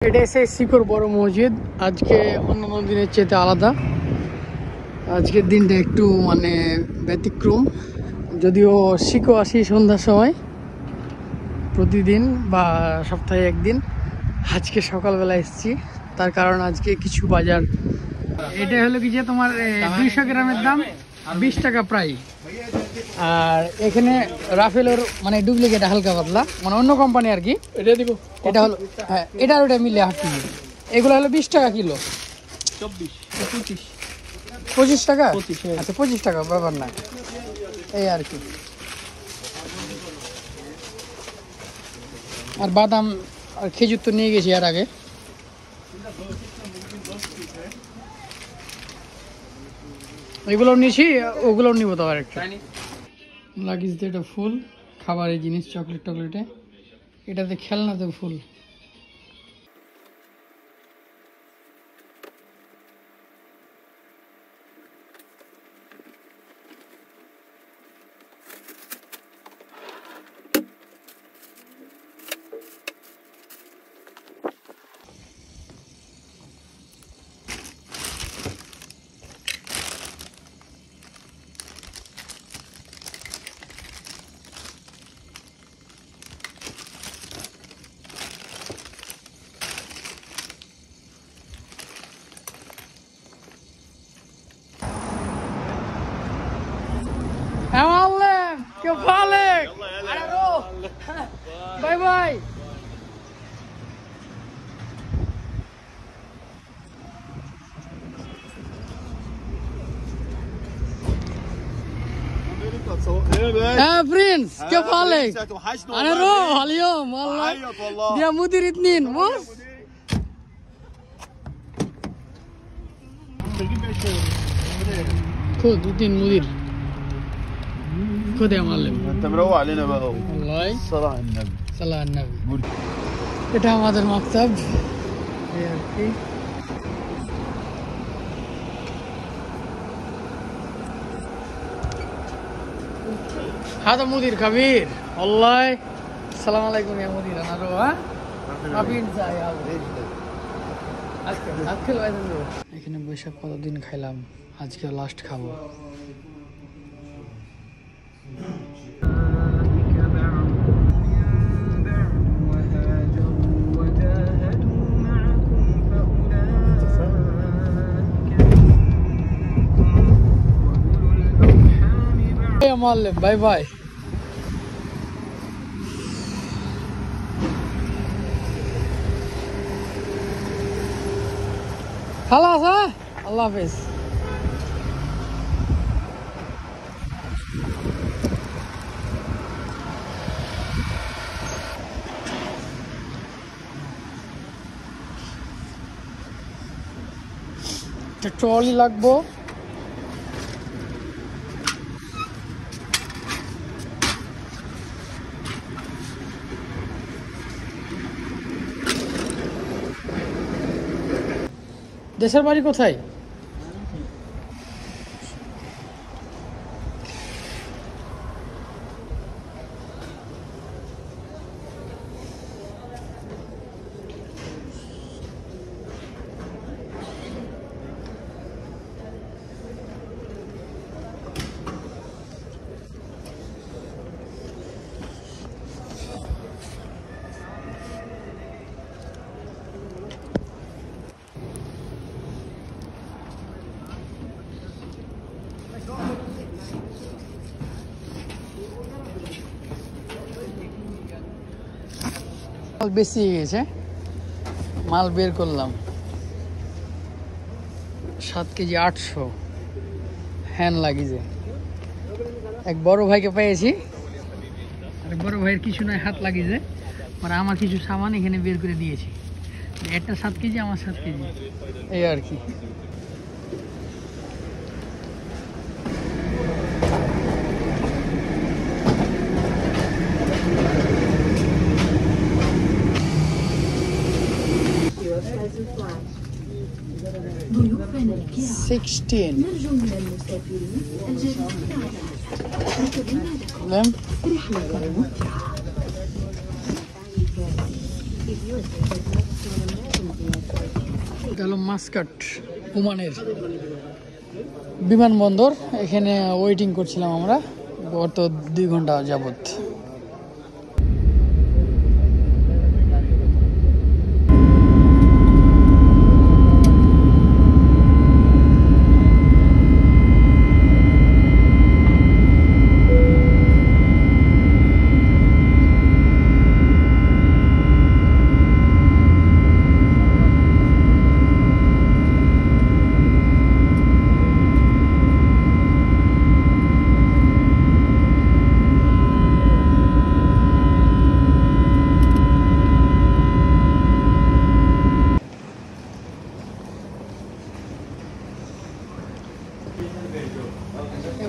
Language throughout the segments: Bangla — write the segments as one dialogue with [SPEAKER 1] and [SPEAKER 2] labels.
[SPEAKER 1] এটা এসে শিকড় বড় মসজিদ। আজকে অন্যান্য দিনের চেয়ে আলাদা, আজকের দিনটা একটু মানে ব্যতিক্রম। যদিও শিকো আসি সন্ধ্যার সময় প্রতিদিন বা সপ্তাহে একদিন, আজকে সকালবেলা এসেছি তার কারণ আজকে কিছু বাজার। এটা হলো কি যে তোমার 200 গ্রামের দাম 20 টাকা প্রায়। আর এখানে রাফেলের মানে ডুপ্লিকেট হালকা পাতলা মানে অন্য কোম্পানি আর কি। এটা দিব, এটা হলো হ্যাঁ, এটা ওটা মিলে হাফ কেজি। এগুলো হলো 20 টাকা কিলো। 25 টাকা। আচ্ছা 25 টাকা, ব্যাপার না, এই আর কি। আর বাদাম আর খেজুর তো নিয়ে গেছি এর আগে। এগুলো নিয়েছি, ওগুলোও নিবো তো আর একটা লাগিস। এটা ফুল খাবারের জিনিস, চকলেট টকলেটে, এটাতে খেলনাতে ফুল। يا معلم كيف حالك؟ على روح. باي باي. يا برنس كيف حالك؟ انا روح اليوم والله يا مدير اثنين. بص خذ اثنين مدير. خذ يا معلم.
[SPEAKER 2] انت مروق علينا بقى
[SPEAKER 1] والله.
[SPEAKER 2] صلاة على النبي.
[SPEAKER 1] صلاة على النبي. এটা আমাদের মাকতাব এই আর কি। هذا مدير كبير والله. السلام عليكم يا مدير. انا روح আপনি যাই আজকে এখানে বৈশাখ কতদিন খাইলাম, আজকে লাস্ট খাবো। يا معلم باي باي. خلاص ها، الله حافظ. ট্রলি লাগবো। দেশের বাড়ি কোথায়? মাল বেশি গেছে, মাল বের করলাম 7 কেজি 800 হ্যান্ড লাগিয়েছে। এক বড় ভাইকে পেয়েছি, আর বড় ভাইয়ের কিছু নয় হাত লাগিয়েছে, মানে আমার কিছু সামান এখানে বের করে দিয়েছি। একটা 7 কেজি, আমার 7 কেজি, এই আর কি।
[SPEAKER 3] ضيوفنا الكرام
[SPEAKER 1] 16
[SPEAKER 3] نرجو من المسافرين الجديدين على ركبنا لكم
[SPEAKER 1] لم
[SPEAKER 3] رحلة ممتعة.
[SPEAKER 1] এটা হলো মাস্কাট, ওমানের বিমানবন্দর। এখানে ওয়েটিং করছিলাম আমরা গত 2 ঘন্টা যাবত।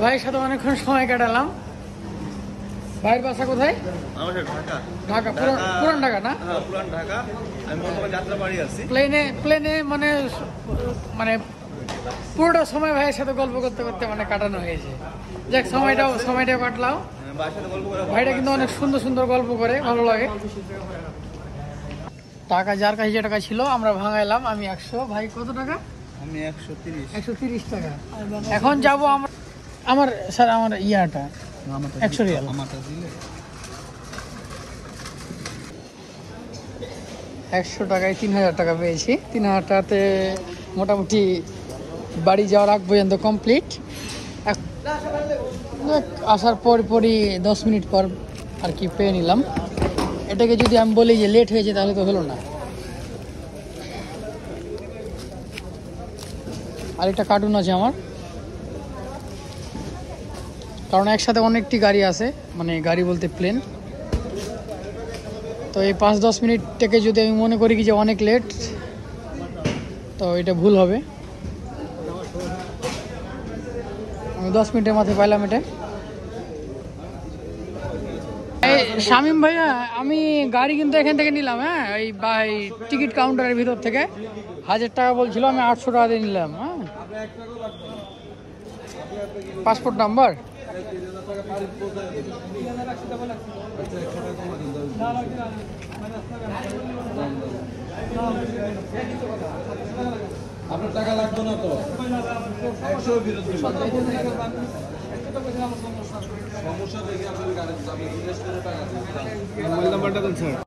[SPEAKER 1] ভাইয়ের সাথে অনেকক্ষণ সময় কাটালাম। ভাইয়ের বাসা কোথায়?
[SPEAKER 2] আমাদের ঢাকা।
[SPEAKER 1] ঢাকা, পুরান ঢাকা না?
[SPEAKER 2] হ্যাঁ, পুরান ঢাকা। আমি বর্তমানে যাত্রাবাড়ি আছি।
[SPEAKER 1] প্লেনে মানে পুরোটা সময় ভাইয়ের সাথে গল্প করতে করতে মানে কাটানো হয়েছে। যাক, সময়টাও কাটলাম।
[SPEAKER 2] ভাইয়ের সাথে গল্প করে
[SPEAKER 1] ভাইটা কিন্তু অনেক সুন্দর সুন্দর গল্প করে, ভালো লাগে। টাকা যার কাছে যে টাকা ছিল আমরা ভাঙাইলাম। আমি 100, ভাই কত টাকা?
[SPEAKER 2] আমি 130।
[SPEAKER 1] 130 টাকা। এখন যাবো আমার স্যার, আমার ইয়াটা 100 রিয়াল।
[SPEAKER 2] আমারটা দিলে
[SPEAKER 1] 100 টাকায় 3000 টাকা পেয়েছি। 3000 টাকাতে মোটামুটি বাড়ি যাওয়ার আগ পর্যন্ত কমপ্লিট। আসার পরই 10 মিনিট পর আর কি পেয়ে নিলাম। এটাকে যদি আমি বলি যে লেট হয়েছে তাহলে তো হলো না। আরেকটা কার্টুন আছে আমার, কারণ একসাথে অনেকটি গাড়ি আছে, মানে গাড়ি বলতে প্লেন। তো এই 5-10 মিনিট থেকে যদি আমি মনে করি কি যে অনেক লেট, তো এটা ভুল হবে। আমি 10 মিনিটের মাথায় পাইলাম এটা। শামীম ভাইয়া, আমি গাড়ি কিন্তু এখান থেকে নিলাম। হ্যাঁ, এই টিকিট কাউন্টারের ভিতর থেকে 1000 টাকা বলছিল, আমি 800 টাকা দিয়ে নিলাম। হ্যাঁ, পাসপোর্ট নাম্বার
[SPEAKER 4] আপনার টাকা লাগতো না তো? 100 ফেরত দিবেন। সমস্যা দেখে আপনার গাড়ি জিজ্ঞেস করে টাকা দিবেন। মোবাইল নাম্বারটা দেন স্যার।